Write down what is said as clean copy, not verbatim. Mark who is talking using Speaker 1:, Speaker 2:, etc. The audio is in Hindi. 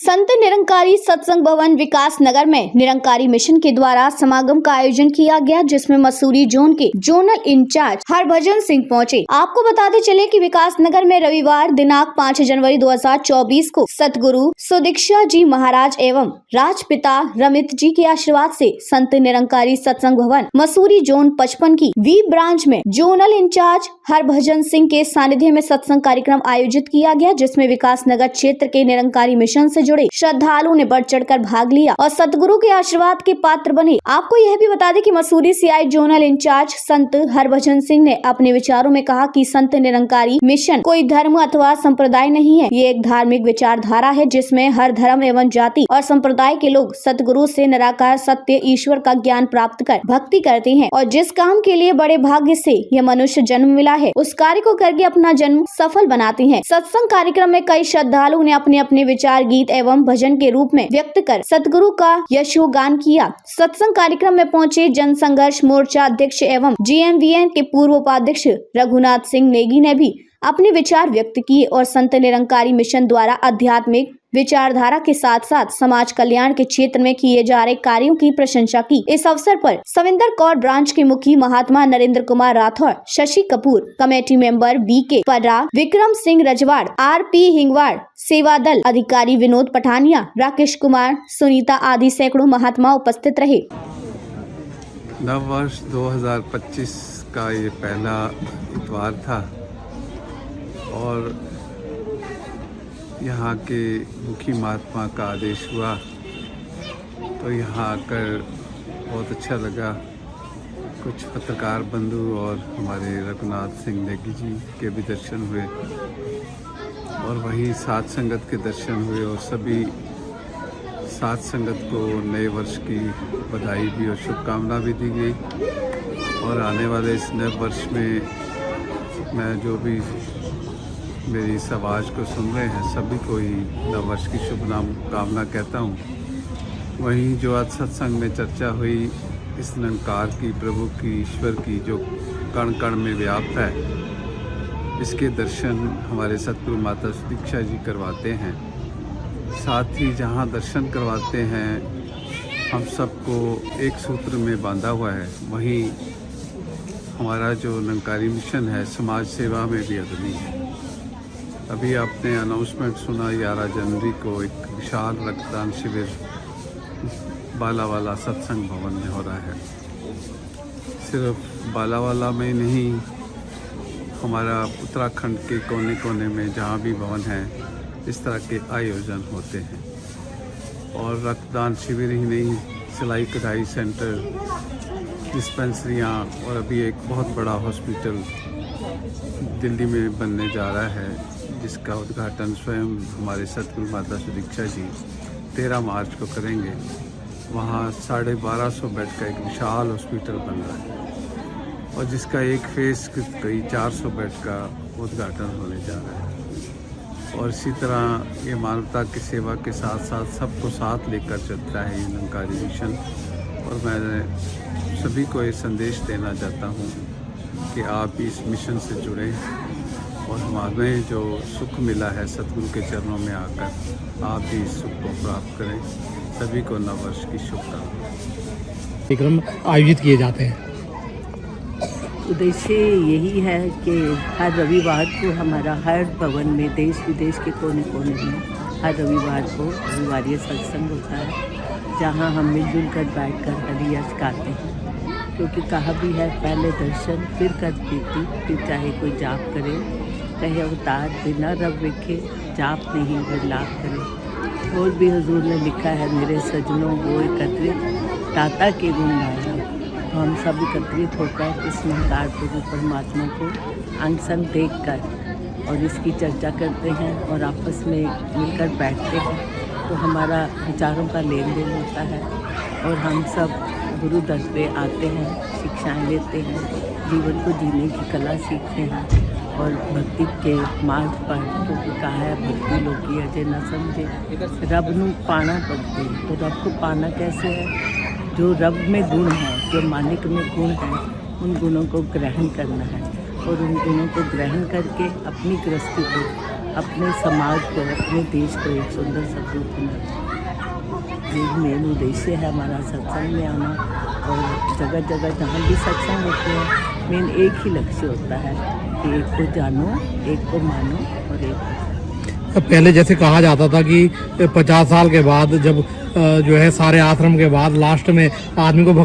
Speaker 1: संत निरंकारी सत्संग भवन विकास नगर में निरंकारी मिशन के द्वारा समागम का आयोजन किया गया, जिसमें मसूरी जोन के जोनल इंचार्ज हरभजन सिंह पहुंचे। आपको बताते चले कि विकास नगर में रविवार दिनांक 5 जनवरी 2024 को सतगुरु सुदीक्षा जी महाराज एवं राजपिता रमित जी के आशीर्वाद से संत निरंकारी सत्संग भवन मसूरी जोन 55 की वी ब्रांच में जोनल इंचार्ज हरभजन सिंह के सानिध्य में सत्संग कार्यक्रम आयोजित किया गया, जिसमें विकास नगर क्षेत्र के निरंकारी मिशन से जुड़े श्रद्धालुओं ने बढ़ चढ़कर भाग लिया और सतगुरु के आशीर्वाद के पात्र बने। आपको यह भी बता दें कि मसूरी से आए जोनल इंचार्ज संत हरभजन सिंह ने अपने विचारों में कहा कि संत निरंकारी मिशन कोई धर्म अथवा संप्रदाय नहीं है, ये एक धार्मिक विचारधारा है जिसमें हर धर्म एवं जाति और संप्रदाय के लोग सतगुरु से निराकार सत्य ईश्वर का ज्ञान प्राप्त कर भक्ति करते हैं और जिस काम के लिए बड़े भाग्य से यह मनुष्य जन्म मिला है उस कार्य को करके अपना जन्म सफल बनाते हैं। सत्संग कार्यक्रम में कई श्रद्धालुओं ने अपने अपने विचार गीत एवं भजन के रूप में व्यक्त कर सतगुरु का यशोगान किया। सत्संग कार्यक्रम में पहुंचे जन संघर्ष मोर्चा अध्यक्ष एवं GMVN के पूर्व उपाध्यक्ष रघुनाथ सिंह नेगी ने भी अपने विचार व्यक्त किए और संत निरंकारी मिशन द्वारा आध्यात्मिक विचारधारा के साथ साथ समाज कल्याण के क्षेत्र में किए जा रहे कार्यों की प्रशंसा की। इस अवसर पर सविंदर कौर ब्रांच के मुखी महात्मा Narendra Kumar Rathore, Shashi Kapoor, committee member BK Padra, Vikram Singh Rajwad, RP Hingwad, सेवा दल अधिकारी विनोद पठानिया, राकेश कुमार, सुनीता आदि सैकड़ों महात्मा उपस्थित रहे।
Speaker 2: नव वर्ष 2025 का ये पहला इतवार था और यहाँ के मुखी महात्मा का आदेश हुआ तो यहाँ आकर बहुत अच्छा लगा। कुछ पत्रकार बंधु और हमारे रघुनाथ सिंह नेगी जी के भी दर्शन हुए और वहीं साध संगत के दर्शन हुए और सभी साध संगत को नए वर्ष की बधाई भी और शुभकामना भी दी गई। और आने वाले इस नए वर्ष में मैं जो भी मेरी इस आवाज़ को सुन रहे हैं सभी को ही नव वर्ष की शुभकामना कहता हूँ। वहीं जो आज सत्संग में चर्चा हुई इस निरंकार की, प्रभु की, ईश्वर की जो कण कण में व्याप्त है, इसके दर्शन हमारे सतगुरु माता सुदीक्षा जी करवाते हैं। साथ ही जहाँ दर्शन करवाते हैं हम सबको एक सूत्र में बांधा हुआ है, वहीं हमारा जो निरंकारी मिशन है समाज सेवा में भी अग्रणी है। अभी आपने अनाउंसमेंट सुना 11 जनवरी को एक विशाल रक्तदान शिविर बालावाला सत्संग भवन में हो रहा है। सिर्फ बालावाला में नहीं, हमारा उत्तराखंड के कोने कोने में जहाँ भी भवन है इस तरह के आयोजन होते हैं। और रक्तदान शिविर ही नहीं, सिलाई कढ़ाई सेंटर, डिस्पेंसरियाँ और अभी एक बहुत बड़ा हॉस्पिटल दिल्ली में बनने जा रहा है जिसका उद्घाटन स्वयं हमारे सतगुरु माता सुदीक्षा जी 13 मार्च को करेंगे। वहाँ 1250 बेड का एक विशाल हॉस्पिटल बन रहा है और जिसका एक फेस कई 400 बेड का उद्घाटन होने जा रहा है। और इसी तरह ये मानवता की सेवा के साथ साथ सबको साथ लेकर चलता है ये निरंकारी मिशन। और मैं सभी को ये संदेश देना चाहता हूँ कि आप भी इस मिशन से जुड़ें और हमें जो सुख मिला है सतगुरु के चरणों में आकर आप भी इस सुख को प्राप्त करें। सभी को नव वर्ष की शुभकामनाएं।
Speaker 3: कार्यक्रम आयोजित किए जाते हैं।
Speaker 4: उद्देश्य यही है कि हर रविवार को हमारा हर भवन में देश विदेश के कोने कोने में हर रविवार को रविवारी सत्संग होता है, जहां हम मिलजुल कर बैठ कर हरि यश गाते हैं। क्योंकि कहा भी है पहले दर्शन फिर कर प्रीति, फिर चाहे कोई जाप करे, कहे अवतार बिना रब वेखे, जाप नहीं विलाप करे। और भी हुजूर ने लिखा है मेरे सजनों वो एकत्रित दाता के गुण गाया। तो हम सब एकत्रित होकर इस निरंकार प्रभु परमात्मा को अंग संग देख कर और इसकी चर्चा करते हैं और आपस में मिलकर बैठते हैं तो हमारा विचारों का लेन देन होता है और हम सब गुरु दर पे आते हैं, शिक्षाएं लेते हैं, जीवन को जीने की कला सीखते हैं और भक्ति के मार्ग पर क्योंकि कहा है भक्ति लोग अजय न समझे, रब नू पाना पड़ते। तो रब को पाना कैसे है? जो रब में गुण है, जो मालिक में गुण है, उन गुणों को ग्रहण करना है और उन गुणों को ग्रहण करके अपनी गृहस्थी को अपने समाज को, अपने देश को एक सुंदर सपूत बनाना। ये मेन उद्देश्य है हमारा सत्संग में आना। और जगह जगह जहाँ भी सत्संग होते हैं, मेन एक ही लक्ष्य होता है कि एक को जानो, एक को मानो और एक
Speaker 3: पहले जैसे कहा जाता था कि 50 साल के बाद जब जो है सारे आश्रम के बाद लास्ट में आदमी को